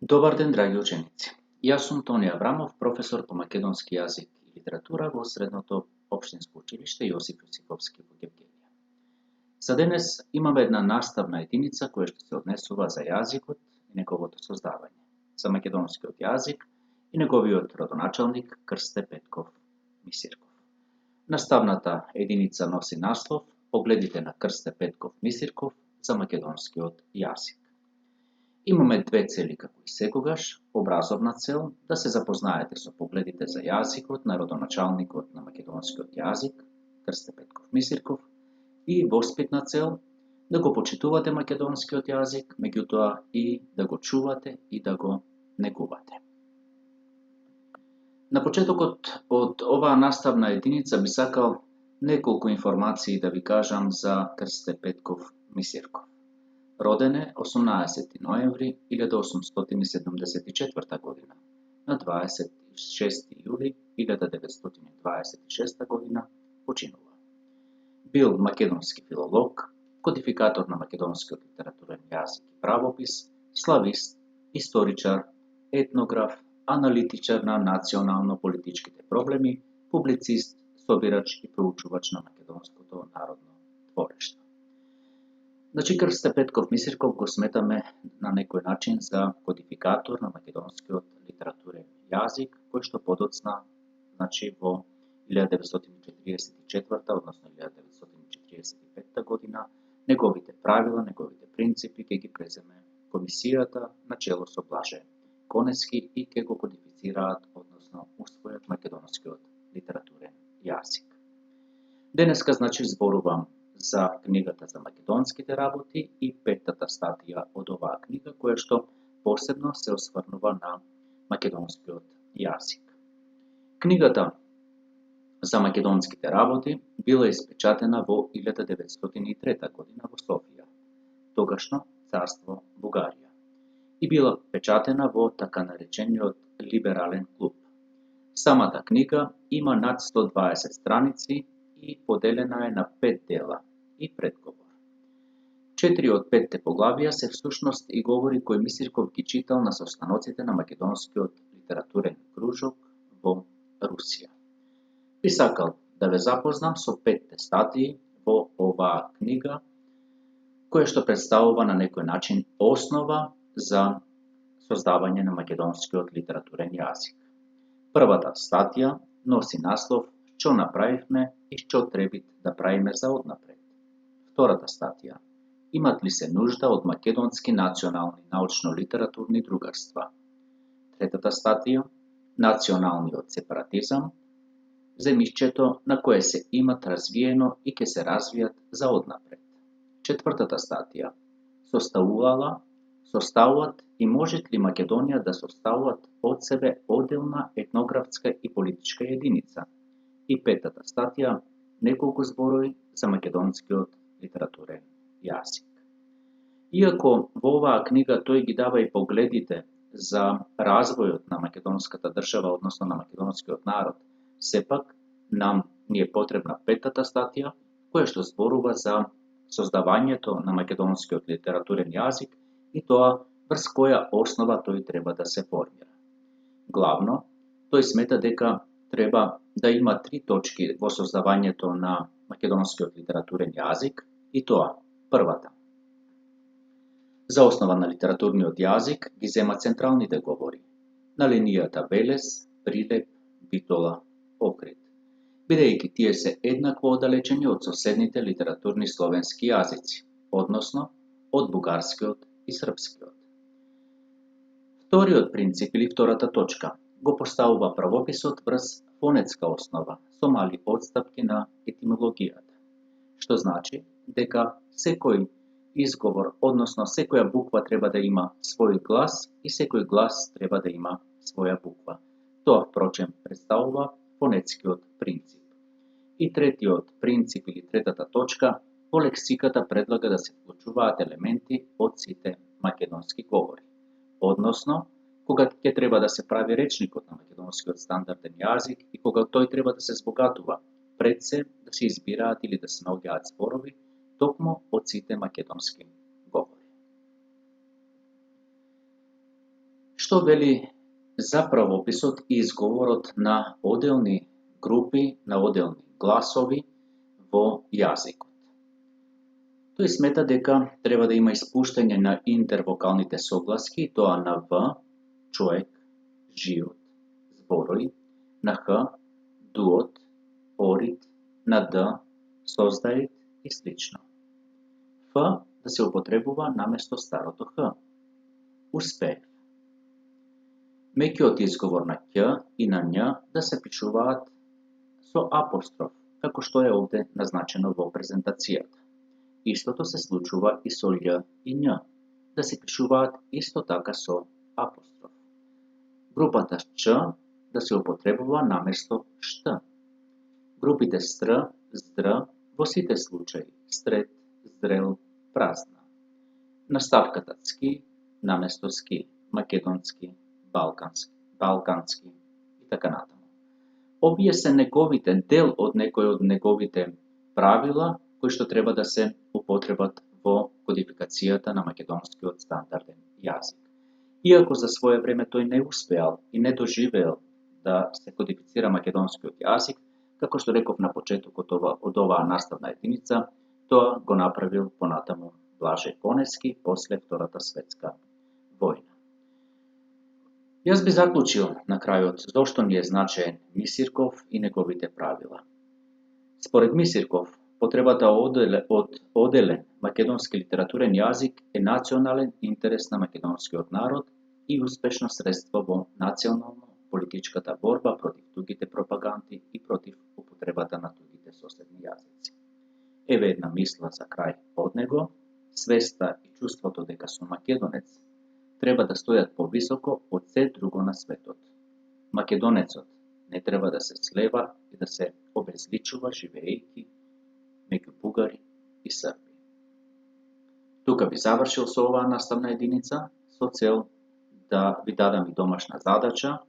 Dobar den, dragi učenici. Ja sam Toni Avramov, profesor po makedonski jazik i literatura u Srednjoto opštinsko učilište Josip Josipovski u Evgenija. Za danas imamo jedna nastavna jedinica koja što se odnesuva za jazikot i njegovото создавање, za makedonski od jazik i njegoviот rodonačelnik Krste Petkov Misirkov. Nastavната jedinica nosi naslov Pogledite na Krste Petkov Misirkov za makedonski od jazik. Имаме две цели како и секогаш. Образовна цел да се запознаете со погледите за јазикот на родоначалникот на македонскиот јазик Крсте Петков Мисирков и воспитна цел да го почитувате македонскиот јазик, меѓутоа и да го чувате и да го негувате. На почетокот од оваа наставна единица би сакал неколку информации да ви кажам за Крсте Петков Мисирков. Роден е 18. ноември 1874 година. На 26. јули 1926 година починува. Бил македонски филолог, кодификатор на македонскиот литературен јазик и правопис, славист, историчар, етнограф, аналитичар на национално-политичките проблеми, публицист, собирач и проучувач на македонското народно творештво. Значи, Крсте Петков Мисирков го сметаме на некој начин за кодификатор на македонскиот литературен јазик, кој што подоцна, значи, во 1944, односно 1945 година, неговите правила, неговите принципи ќе ги преземе комисијата на чело со Блаже Конески и ќе го кодифицираат, односно усвојат македонскиот литературен јазик. Денеска, значи, зборувам за книгата за македонските работи и петтата статија од оваа книга, која што посебно се осврнува на македонскиот јазик. Книгата за македонските работи била испечатена во 1903 година во Софија, тогашно царство Бугарија, и била печатена во така наречениот либерален клуб. Самата книга има над 120 страници и поделена е на 5 дела и предговор. 4 од 5 поглавија се всушност и говори кои Мисирков ги читал на состаноците на македонскиот литературен кружок во Русија. Би сакал да ве запознам со 5 статии во оваа книга, која што представува на некој начин основа за создавање на македонскиот литературен јазик. Првата статија носи наслов Што направивме и што требит да правиме за однапред. Втората статија Имат ли се нужда од македонски национални научно-литературни другарства? Третата статија Националниот сепаратизам, земјишчето на кое се имат развиено и ќе се развијат за однапред. Четвртата статија Составуваат и можат ли Македонија да составуваат од себе оделна етнографска и политичка единица? И петата статија неколку зборови за македонскиот литературен јазик. Иако во оваа книга тој ги дава и погледите за развојот на македонската држава, односно на македонскиот народ, сепак нам ни е потребна петата статија, која што зборува за создавањето на македонскиот литературен јазик и тоа врз која основа тој треба да се формира. Главно, тој смета дека треба да има 3 точки во создавањето на македонскиот литературен јазик, и тоа, првата. За основа на литературниот јазик ги зема централните говори, на линијата Велес, Прилеп, Битола, Охрид, бидејќи тие се еднакво оддалечени од соседните литературни словенски јазици, односно од бугарскиот и српскиот. Вториот принцип или втората точка го поставува правописот врз фонетска основа со мали одстапки на етимологијата, што значи дека секој изговор, односно секоја буква треба да има свој глас и секој глас треба да има своја буква. Тоа, впрочем, представува фонетскиот принцип. И третиот принцип или третата точка, во лексиката предлага да се вклучуваат елементи од сите македонски говори. Односно, кога ќе треба да се прави речникот на македонскиот стандарден јазик и кога тој треба да се збогатува, пред се да се избираат или да се наоѓаат зборови токму од сите македонски говори. Што вели заправописот и изговорот на оделни групи, на оделни гласови во јазикот. Тој смета дека треба да има испуштање на интервокалните согласки, тоа на В, човек, живот, зборој, на Х, дуот, орит, на Д, создаит и слично. Ф да се употребува наместо старото Х. Успеев. Меќиот изговор на Ќ и на Њ да се пишуваат со апостроф, како што е овде назначено во презентацијата. Истото се случува и со Љ и Њ, да се пишуваат исто така со апостроф. Групата Ч да се употребува наместо Шт. Групите Стр, Здр во сите случаи, стрет, здрел, празна. Наставката Ски наместо Ски, македонски, балкански и така натаму. Овие се неговите дел од некои од неговите правила кои што треба да се употребат во кодификацијата на македонскиот стандарден јазик. Иако за свое време тој не успеал и не доживеал да се кодифицира македонскиот јазик, како што реков на почетокот од оваа наставна единица, тоа го направил понатаму Блаже Конески после Втората светска војна. Јас би заклучил на крајот зошто ни е значаен Мисирков и неговите правила. Според Мисирков, потребата од оделен македонски литературен јазик е национален интерес на македонскиот народ и успешно средство во национално-политичката борба против тугите пропаганди и против употребата на тугите соседни јазици. Еве една мисла за крај од него, свеста и чувството дека сум македонец треба да стојат повисоко од се друго на светот. Македонецот не треба да се слева и да се обезличува живеејќи меѓу бугари и срби. Тука би завршил со оваа наставна единица со цел да ви дадам и домашна задача,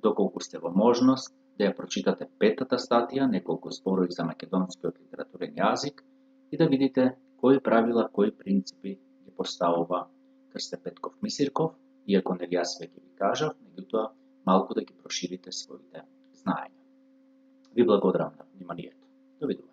доколку сте во можност да ја прочитате петата статија, неколку зборови за македонскиот литературен јазик и да видите кои правила, кои принципи ги поставува Крсте Петков Мисирков, иако нели јас веќе ви кажав, меѓутоа малку да ги проширите своите знаења. Ви благодарам на вниманието. Довидување.